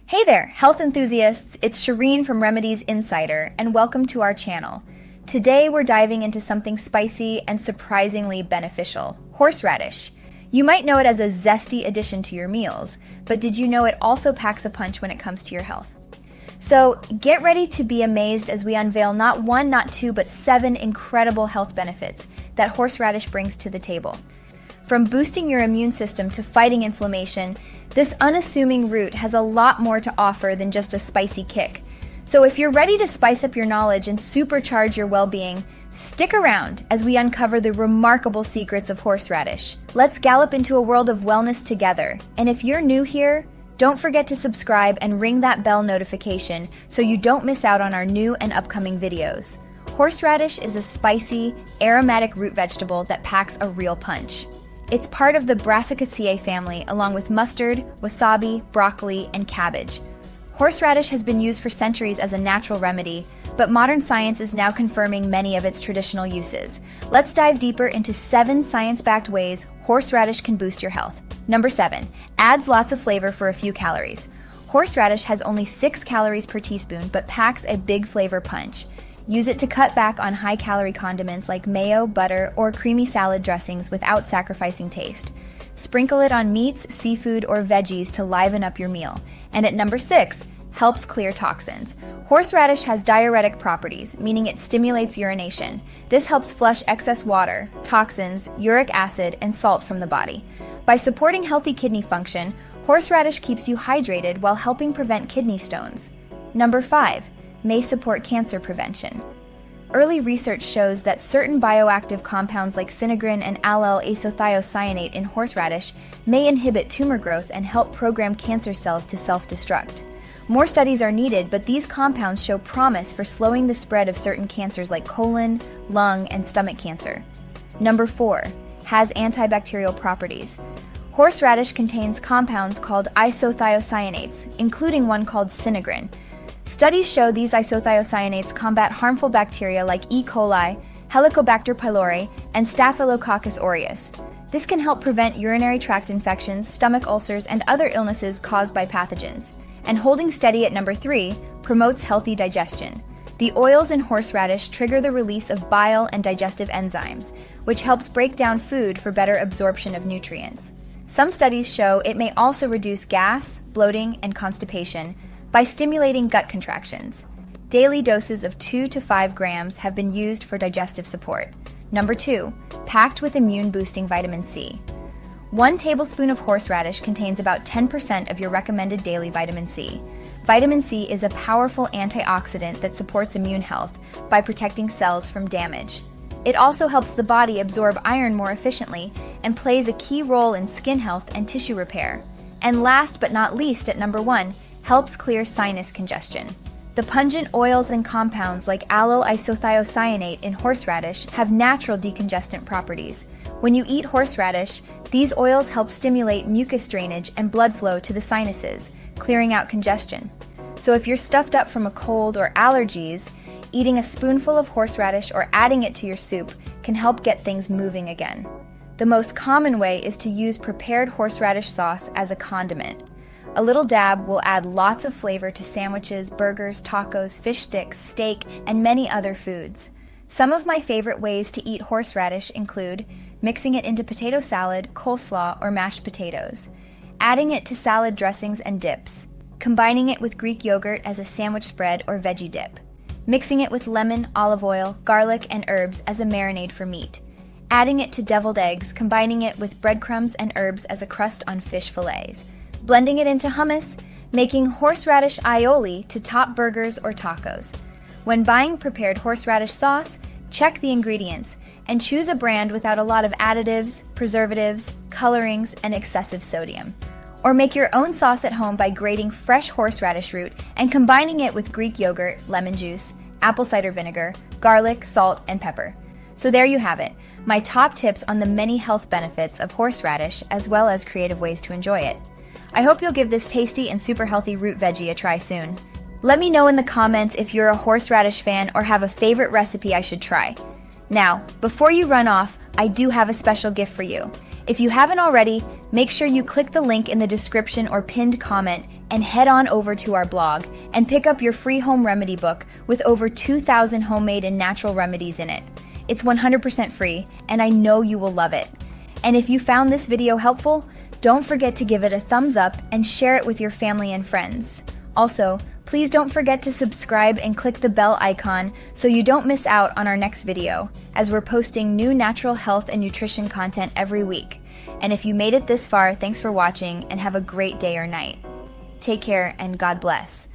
Hey there, health enthusiasts! It's Shireen from Remedies Insider, and welcome to our channel. Today we're diving into something spicy and surprisingly beneficial: horseradish. You might know it as a zesty addition to your meals, but did you know it also packs a punch when it comes to your health? So get ready to be amazed as we unveil not one, not two, but 7 incredible health benefits that horseradish brings to the table. From boosting your immune system to fighting inflammation, this unassuming root has a lot more to offer than just a spicy kick. So if you're ready to spice up your knowledge and supercharge your well-being, stick around as we uncover the remarkable secrets of horseradish. Let's gallop into a world of wellness together. And if you're new here, don't forget to subscribe and ring that bell notification so you don't miss out on our new and upcoming videos. Horseradish is a spicy, aromatic root vegetable that packs a real punch. It's part of the Brassicaceae family along with mustard, wasabi, broccoli, and cabbage. Horseradish has been used for centuries as a natural remedy, but modern science is now confirming many of its traditional uses. Let's dive deeper into 7 science-backed ways horseradish can boost your health. Number 7, adds lots of flavor for a few calories. Horseradish has only 6 calories per teaspoon, but packs a big flavor punch. Use it to cut back on high-calorie condiments like mayo, butter, or creamy salad dressings without sacrificing taste. Sprinkle it on meats, seafood, or veggies to liven up your meal. And at number 6, helps clear toxins. Horseradish has diuretic properties, meaning it stimulates urination. This helps flush excess water, toxins, uric acid, and salt from the body. By supporting healthy kidney function, horseradish keeps you hydrated while helping prevent kidney stones. Number 5, may support cancer prevention. Early research shows that certain bioactive compounds like sinigrin and allyl isothiocyanate in horseradish may inhibit tumor growth and help program cancer cells to self-destruct. More studies are needed, but these compounds show promise for slowing the spread of certain cancers like colon, lung, and stomach cancer. Number 4, has antibacterial properties. Horseradish contains compounds called isothiocyanates, including one called sinigrin. Studies show these isothiocyanates combat harmful bacteria like E. coli, Helicobacter pylori, and Staphylococcus aureus. This can help prevent urinary tract infections, stomach ulcers, and other illnesses caused by pathogens. And holding steady at number 3, promotes healthy digestion. The oils in horseradish trigger the release of bile and digestive enzymes, which helps break down food for better absorption of nutrients. Some studies show it may also reduce gas, bloating, and constipation by stimulating gut contractions. Daily doses of 2 to 5 grams have been used for digestive support. Number 2, packed with immune-boosting vitamin C. 1 tablespoon of horseradish contains about 10% of your recommended daily vitamin C. Vitamin C is a powerful antioxidant that supports immune health by protecting cells from damage. It also helps the body absorb iron more efficiently and plays a key role in skin health and tissue repair. And last but not least, at number 1, helps clear sinus congestion. The pungent oils and compounds like allyl isothiocyanate in horseradish have natural decongestant properties. When you eat horseradish, these oils help stimulate mucus drainage and blood flow to the sinuses, clearing out congestion. So if you're stuffed up from a cold or allergies, eating a spoonful of horseradish or adding it to your soup can help get things moving again. The most common way is to use prepared horseradish sauce as a condiment. A little dab will add lots of flavor to sandwiches, burgers, tacos, fish sticks, steak, and many other foods. Some of my favorite ways to eat horseradish include mixing it into potato salad, coleslaw, or mashed potatoes, adding it to salad dressings and dips, combining it with Greek yogurt as a sandwich spread or veggie dip, mixing it with lemon, olive oil, garlic, and herbs as a marinade for meat, adding it to deviled eggs, combining it with breadcrumbs and herbs as a crust on fish fillets, blending it into hummus, making horseradish aioli to top burgers or tacos. When buying prepared horseradish sauce, check the ingredients and choose a brand without a lot of additives, preservatives, colorings, and excessive sodium. Or make your own sauce at home by grating fresh horseradish root and combining it with Greek yogurt, lemon juice, apple cider vinegar, garlic, salt, and pepper. So there you have it, my top tips on the many health benefits of horseradish as well as creative ways to enjoy it. I hope you'll give this tasty and super healthy root veggie a try soon. Let me know in the comments if you're a horseradish fan or have a favorite recipe I should try. Now, before you run off, I do have a special gift for you. If you haven't already, make sure you click the link in the description or pinned comment and head on over to our blog and pick up your free home remedy book with over 2,000 homemade and natural remedies in it. It's 100% free, and I know you will love it. And if you found this video helpful, don't forget to give it a thumbs up and share it with your family and friends. Also, please don't forget to subscribe and click the bell icon so you don't miss out on our next video, as we're posting new natural health and nutrition content every week. And if you made it this far, thanks for watching and have a great day or night. Take care and God bless.